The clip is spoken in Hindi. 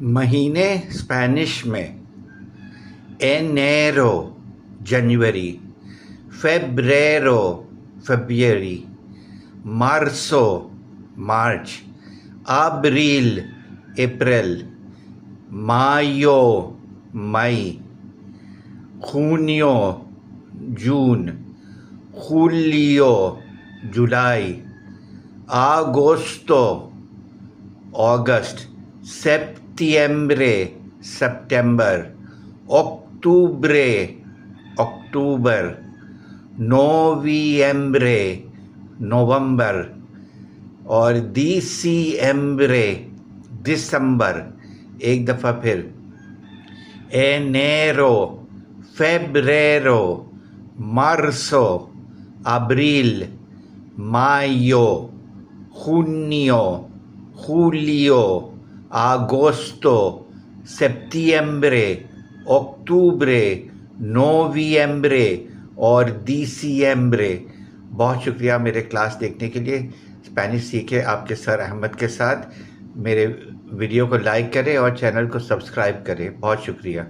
महीने स्पेनिश में एनेरो जनवरी, फेब्रेरो फरवरी, मार्सो मार्च, अब्रिल अप्रैल, मायो मई, जूनियो जून, julio जुलाई, agosto अगस्त, septiembre सितंबर, octubre अक्टूबर, noviembre नवंबर और diciembre दिसंबर। एक दफ़ा फिर, enero, febrero, marzo, abril, mayo, junio, julio, agosto, septiembre, octubre, नोविembre और दिसंबर। बहुत शुक्रिया मेरे क्लास देखने के लिए। स्पेनिश सीखे आपके सर अहमद के साथ। मेरे वीडियो को लाइक करें और चैनल को सब्सक्राइब करें। बहुत शुक्रिया।